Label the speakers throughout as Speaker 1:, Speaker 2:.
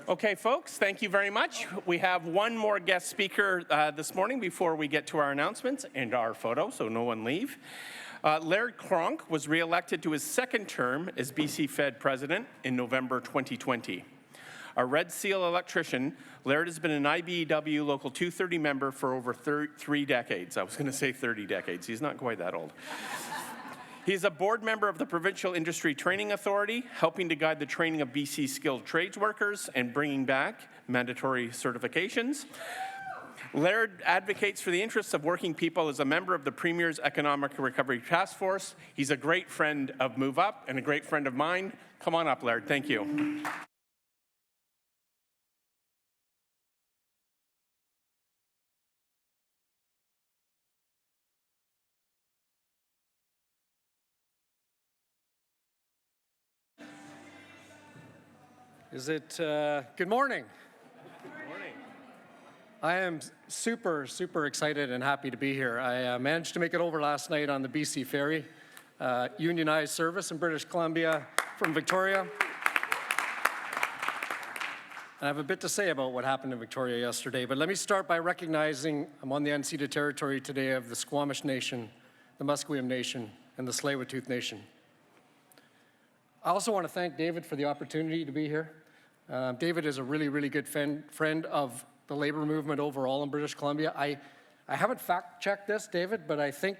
Speaker 1: Okay, folks, thank you very much. We have one more guest speaker this morning before we get to our announcements and our photo, so no one leave. Laird Cronk was re-elected to his second term as BC Fed President in November 2020. A Red Seal electrician, Laird has been an IBEW Local 230 member for over 3 decades. I was going to say 30 decades. He's not quite that old. He's a board member of the Provincial Industry Training Authority, helping to guide the training of BC skilled trades workers and bringing back mandatory certifications. Laird advocates for the interests of working people as a member of the Premier's Economic Recovery Task Force. He's a great friend of Move Up and a great friend of mine. Come on up, Laird. Thank you.
Speaker 2: Good morning.
Speaker 1: Good morning.
Speaker 2: I am super excited and happy to be here. I managed to make it over last night on the BC Ferry, unionized service in British Columbia from Victoria. And I have a bit to say about what happened in Victoria yesterday, but let me start by recognizing I'm on the unceded territory today of the Squamish Nation, the Musqueam Nation, and the Tsleil-Waututh Nation. I also want to thank David for the opportunity to be here. David is a really good friend of the labor movement overall in British Columbia. I haven't fact-checked this, David, but I think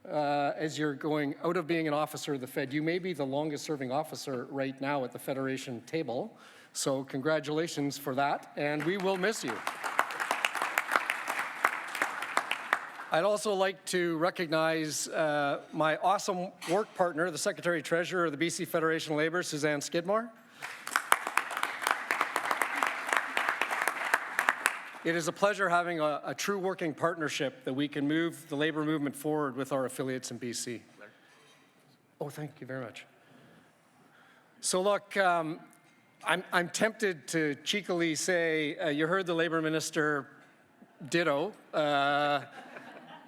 Speaker 2: as you're going out of being an officer of the Fed, you may be the longest-serving officer right now at the Federation table. So congratulations for that, and we will miss you. I'd also like to recognize my awesome work partner, the Secretary-Treasurer of the BC Federation of Labour, Suzanne Skidmore. It is a pleasure having a true working partnership that we can move the labour movement forward with our affiliates in BC. Oh, thank you very much. So look, I'm tempted to cheekily say, you heard the Labour Minister ditto,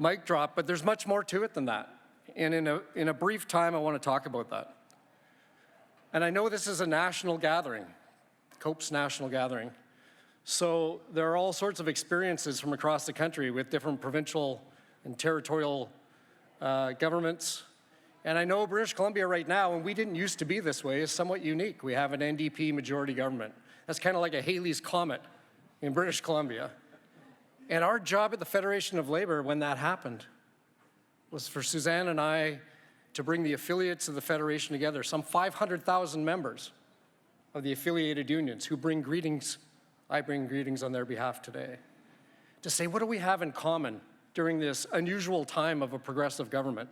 Speaker 2: mic drop, but there's much more to it than that. And in a brief time, I want to talk about that. And I know this is a national gathering, COPE's national gathering. So there are all sorts of experiences from across the country with different provincial and territorial governments. And I know British Columbia right now, and we didn't used to be this way, is somewhat unique. We have an NDP majority government. That's kind of like a Halley's Comet in British Columbia. And our job at the Federation of Labour when that happened was for Suzanne and I to bring the affiliates of the Federation together, some 500,000 members of the affiliated unions who bring greetings. I bring greetings on their behalf today, to say, what do we have in common during this unusual time of a progressive government?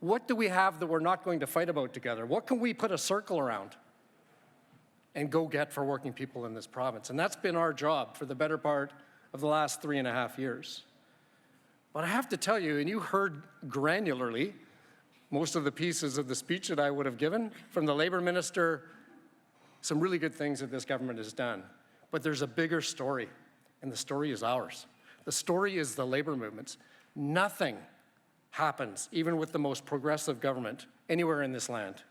Speaker 2: What do we have that we're not going to fight about together? What can we put a circle around and go get for working people in this province? And that's been our job for the better part of the last 3.5 years. But I have to tell you, and you heard granularly most of the pieces of the speech that I would have given from the Labour Minister, some really good things that this government has done. But there's a bigger story, and the story is ours. The story is the labour movements. Nothing happens, even with the most progressive government anywhere in this land,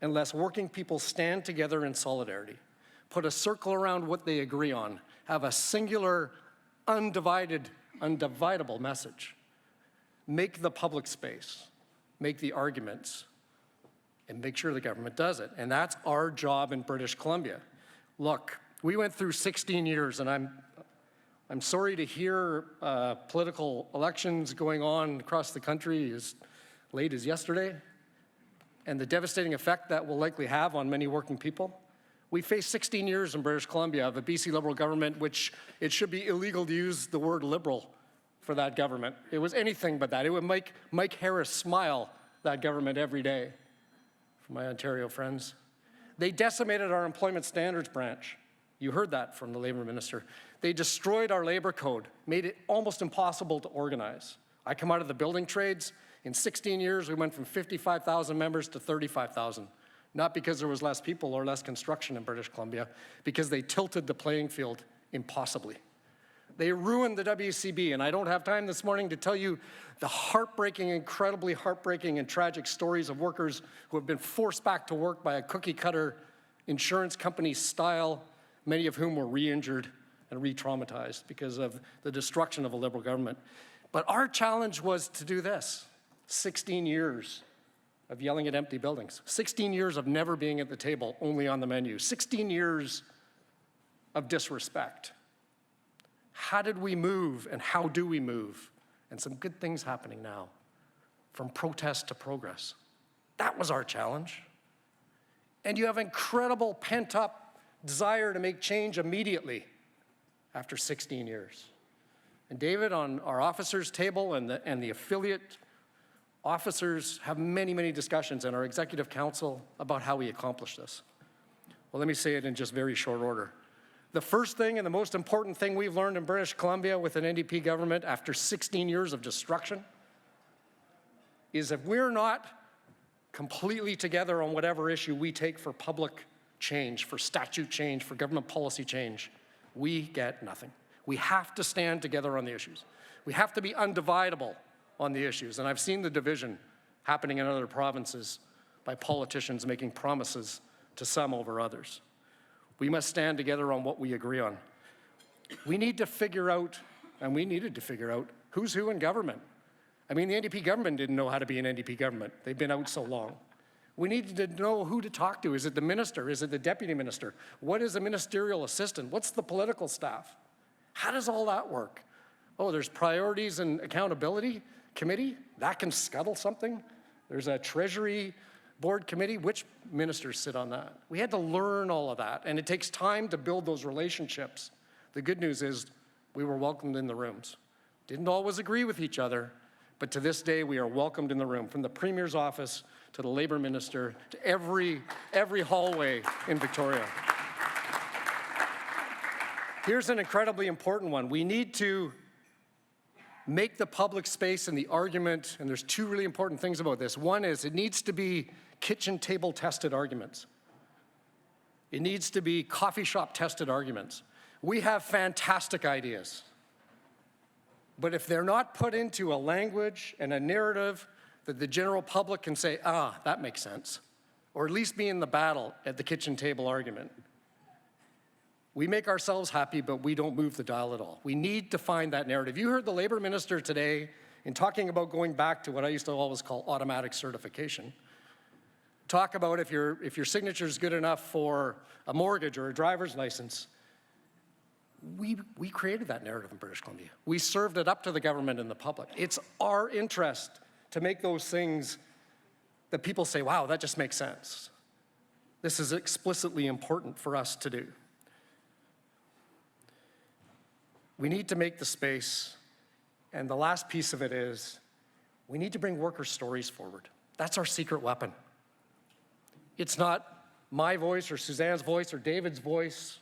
Speaker 2: unless working people stand together in solidarity, put a circle around what they agree on, have a singular, undividable message, make the public space, make the arguments, and make sure the government does it. And that's our job in British Columbia. Look, we went through 16 years, and I'm sorry to hear political elections going on across the country as late as yesterday, and the devastating effect that will likely have on many working people. We faced 16 years in British Columbia of a BC Liberal government, which it should be illegal to use the word liberal for that government. It was anything but that. It would make Mike Harris smile, that government, every day, for my Ontario friends. They decimated our employment standards branch. You heard that from the Labour Minister. They destroyed our labour code, made it almost impossible to organize. I come out of the building trades. In 16 years, we went from 55,000 members to 35,000. Not because there was less people or less construction in British Columbia, because they tilted the playing field impossibly. They ruined the WCB, and I don't have time this morning to tell you the heartbreaking, incredibly heartbreaking and tragic stories of workers who have been forced back to work by a cookie-cutter insurance company style many of whom were re-injured and re-traumatized because of the destruction of a Liberal government. But our challenge was to do this: 16 years of yelling at empty buildings, 16 years of never being at the table, only on the menu, 16 years of disrespect. How did we move, and how do we move? And some good things happening now, from protest to progress. That was our challenge. And you have incredible pent-up desire to make change immediately after 16 years. And David, on our officers' table and the affiliate officers have many, many discussions in our executive council about how we accomplish this. Well, let me say it in just very short order. The first thing and the most important thing we've learned in British Columbia with an NDP government after 16 years of destruction is if we're not completely together on whatever issue we take for public change, for statute change, for government policy change, we get nothing. We have to stand together on the issues. We have to be undividable on the issues. And I've seen the division happening in other provinces by politicians making promises to some over others. We must stand together on what we agree on. We need to figure out, and we needed to figure out, who's who in government. I mean, the NDP government didn't know how to be an NDP government. They've been out so long. We needed to know who to talk to. Is it the minister? Is it the deputy minister? What is a ministerial assistant? What's the political staff? How does all that work? Oh, there's priorities and accountability committee. That can scuttle something. There's a treasury board committee. Which ministers sit on that? We had to learn all of that, and it takes time to build those relationships. The good news is we were welcomed in the rooms. Didn't always agree with each other, but to this day we are welcomed in the room, from the Premier's office to the Labour Minister to every hallway in Victoria. Here's an incredibly important one. We need to make the public space and the argument, and there's two really important things about this. One is it needs to be kitchen table tested arguments. It needs to be coffee shop tested arguments. We have fantastic ideas, but if they're not put into a language and a narrative that the general public can say, that makes sense, or at least be in the battle at the kitchen table argument, we make ourselves happy, but we don't move the dial at all. We need to find that narrative. You heard the Labour Minister today in talking about going back to what I used to always call automatic certification. Talk about if your signature is good enough for a mortgage or a driver's license. We created that narrative in British Columbia. We served it up to the government and the public. It's our interest to make those things that people say, wow, that just makes sense. This is explicitly important for us to do. We need to make the space, and the last piece of it is we need to bring worker stories forward. That's our secret weapon. It's not my voice or Suzanne's voice or David's voice.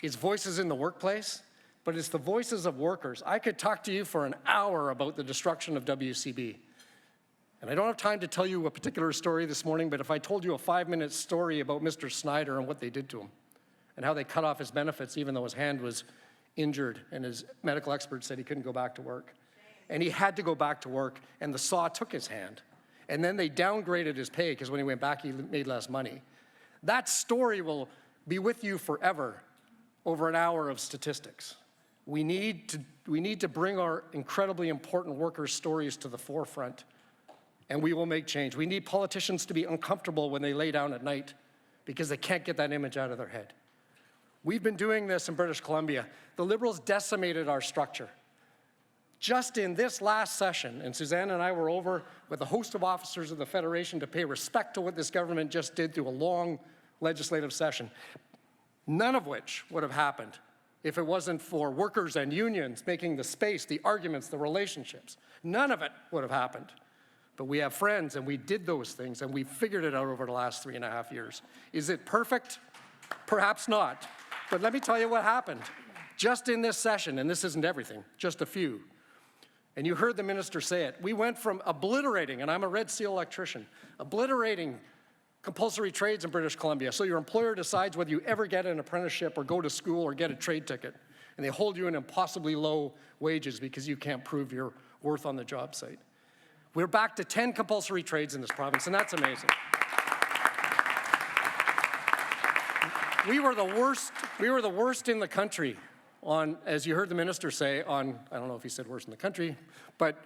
Speaker 2: It's voices in the workplace, but it's the voices of workers. I could talk to you for an hour about the destruction of WCB. And I don't have time to tell you a particular story this morning, but if I told you a 5-minute story about Mr. Snyder and what they did to him and how they cut off his benefits even though his hand was injured and his medical expert said he couldn't go back to work. And he had to go back to work, and the saw took his hand. And then they downgraded his pay because when he went back, he made less money. That story will be with you forever over an hour of statistics. We need to bring our incredibly important workers' stories to the forefront, and we will make change. We need politicians to be uncomfortable when they lay down at night because they can't get that image out of their head. We've been doing this in British Columbia. The Liberals decimated our structure. Just in this last session, and Suzanne and I were over with a host of officers of the Federation to pay respect to what this government just did through a long legislative session, none of which would have happened if it wasn't for workers and unions making the space, the arguments, the relationships. None of it would have happened. But we have friends, and we did those things, and we figured it out over the last 3.5 years. Is it perfect? Perhaps not. But let me tell you what happened. Just in this session, and this isn't everything, just a few, and you heard the minister say it, we went from obliterating, and I'm a Red Seal electrician, obliterating compulsory trades in British Columbia. So your employer decides whether you ever get an apprenticeship or go to school or get a trade ticket, and they hold you in impossibly low wages because you can't prove your worth on the job site. We're back to 10 compulsory trades in this province, and that's amazing. we were the worst in the country on, as you heard the minister say, on, I don't know if he said worst in the country, but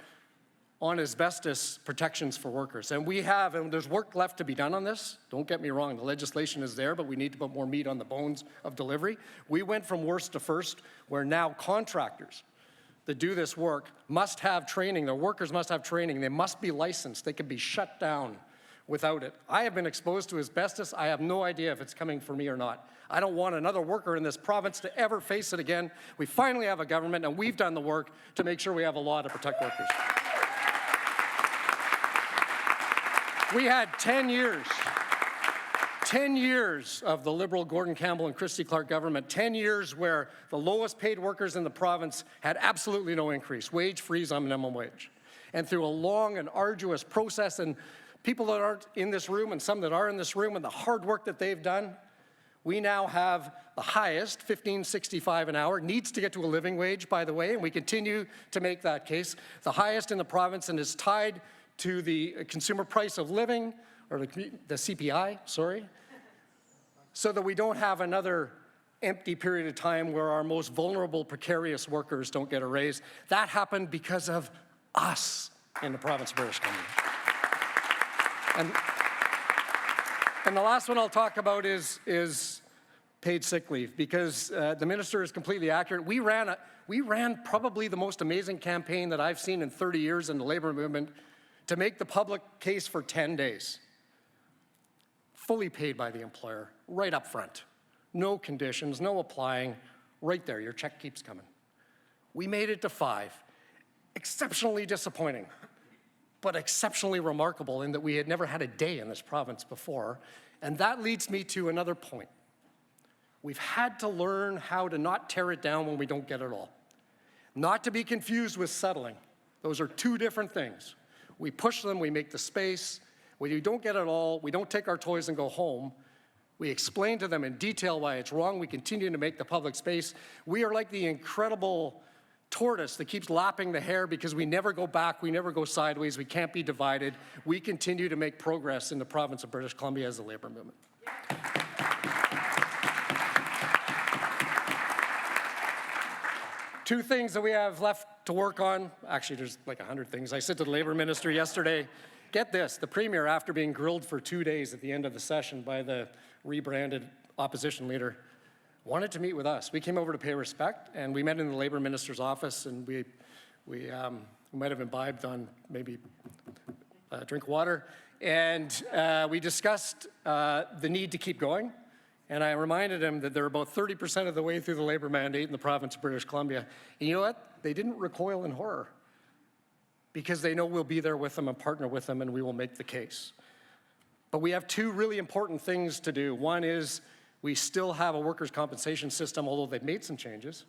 Speaker 2: on asbestos protections for workers. And we have, and there's work left to be done on this. Don't get me wrong, the legislation is there, but we need to put more meat on the bones of delivery. We went from worst to first, where now contractors that do this work must have training. Their workers must have training. They must be licensed. They can be shut down without it. I have been exposed to asbestos. I have no idea if it's coming for me or not. I don't want another worker in this province to ever face it again. We finally have a government, and we've done the work to make sure we have a law to protect workers. We had 10 years of the Liberal Gordon Campbell and Christy Clark government, 10 years where the lowest paid workers in the province had absolutely no increase, wage freeze on minimum wage. And through a long and arduous process, and people that aren't in this room and some that are in this room and the hard work that they've done, we now have the highest, $15.65 an hour, needs to get to a living wage, by the way, and we continue to make that case, the highest in the province, and is tied to the consumer price of living, or the CPI, sorry, so that we don't have another empty period of time where our most vulnerable, precarious workers don't get a raise. That happened because of us in the province of British Columbia. And the last one I'll talk about is paid sick leave, because the minister is completely accurate. We ran probably the most amazing campaign that I've seen in 30 years in the labor movement to make the public case for 10 days. Fully paid by the employer, right up front. No conditions, no applying, right there, your check keeps coming. We made it to 5. Exceptionally disappointing, but exceptionally remarkable in that we had never had a day in this province before. And that leads me to another point. We've had to learn how to not tear it down when we don't get it all. Not to be confused with settling. Those are two different things. We push them, we make the space. When you don't get it all, we don't take our toys and go home. We explain to them in detail why it's wrong. We continue to make the public space. We are like the incredible tortoise that keeps lapping the hare because we never go back, we never go sideways, we can't be divided. We continue to make progress in the province of British Columbia as a labor movement. Two things that we have left to work on. Actually, there's like 100 things. I said to the labor minister yesterday, get this, the premier, after being grilled for 2 days at the end of the session by the rebranded opposition leader, wanted to meet with us. We came over to pay respect, and we met in the labor minister's office, and we might have imbibed on maybe a drink of water, and we discussed the need to keep going. And I reminded him that they're about 30% of the way through the labor mandate in the province of British Columbia. And you know what? They didn't recoil in horror, because they know we'll be there with them and partner with them, and we will make the case. But we have two really important things to do. One is we still have a workers' compensation system, although they've made some changes,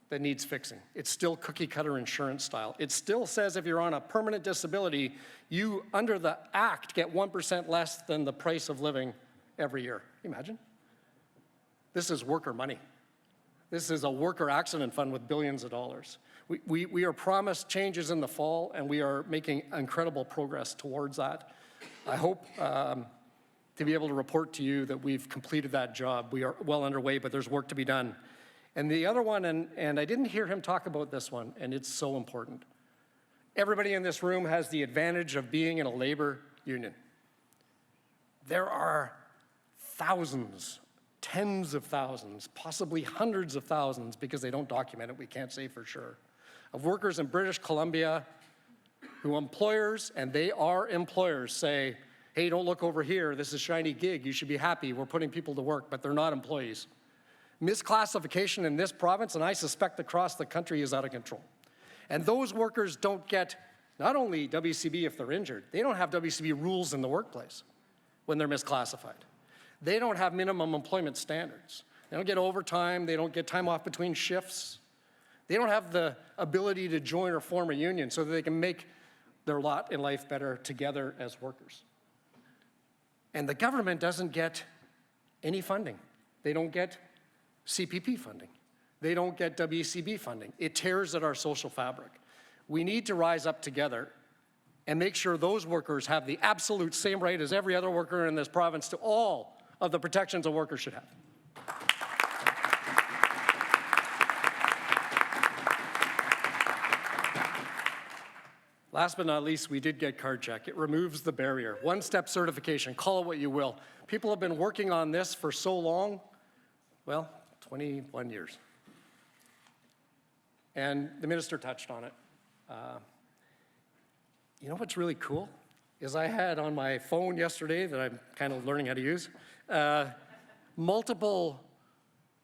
Speaker 2: that needs fixing. It's still cookie-cutter insurance style. It still says if you're on a permanent disability, you, under the Act, get 1% less than the price of living every year. Can you imagine? This is worker money. This is a worker accident fund with billions of dollars. We are promised changes in the fall, and we are making incredible progress towards that. I hope to be able to report to you that we've completed that job. We are well underway, but there's work to be done. And the other one, and I didn't hear him talk about this one, and it's so important. Everybody in this room has the advantage of being in a labor union. There are thousands, tens of thousands, possibly hundreds of thousands, because they don't document it, we can't say for sure, of workers in British Columbia who employers, and they are employers, say, hey, don't look over here, this is a shiny gig, you should be happy, we're putting people to work, but they're not employees. Misclassification in this province, and I suspect across the country, is out of control. And those workers don't get not only WCB if they're injured, they don't have WCB rules in the workplace when they're misclassified. They don't have minimum employment standards. They don't get overtime, they don't get time off between shifts. They don't have the ability to join or form a union so that they can make their lot in life better together as workers. And the government doesn't get any funding. They don't get CPP funding. They don't get WCB funding. It tears at our social fabric. We need to rise up together and make sure those workers have the absolute same right as every other worker in this province to all of the protections a worker should have. Last but not least, we did get card check. It removes the barrier. One-step certification, call it what you will. People have been working on this for so long, well, 21 years. And the minister touched on it. You know what's really cool? Is I had on my phone yesterday that I'm kind of learning how to use, multiple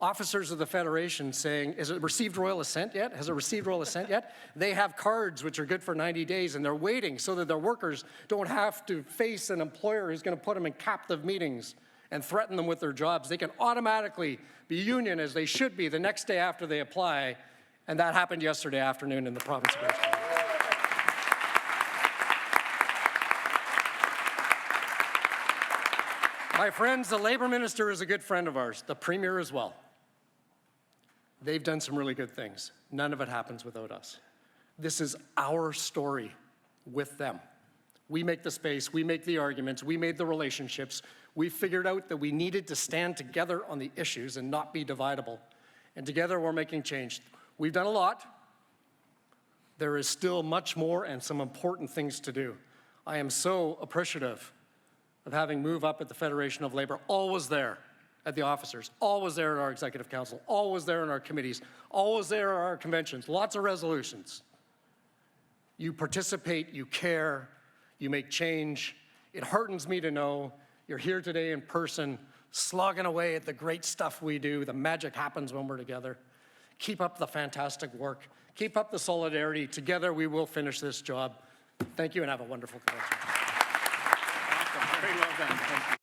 Speaker 2: officers of the Federation saying, has it received royal assent yet? Has it received royal assent yet? They have cards which are good for 90 days and they're waiting so that their workers don't have to face an employer who's going to put them in captive meetings and threaten them with their jobs. They can automatically be union as they should be the next day after they apply, and that happened yesterday afternoon in the province of British Columbia. My friends, the Labour Minister is a good friend of ours, the Premier as well. They've done some really good things. None of it happens without us. This is our story with them. We make the space, we make the arguments, we made the relationships. We figured out that we needed to stand together on the issues and not be dividable. And together we're making change. We've done a lot. There is still much more and some important things to do. I am so appreciative of having moved up at the Federation of Labour, always there at the officers, always there at our Executive Council, always there in our committees, always there at our conventions, lots of resolutions. You participate, you care, you make change. It heartens me to know you're here today in person, slogging away at the great stuff we do. The magic happens when we're together. Keep up the fantastic work. Keep up the solidarity. Together we will finish this job. Thank you and have a wonderful convention.
Speaker 1: Awesome. Very well done. Thank you.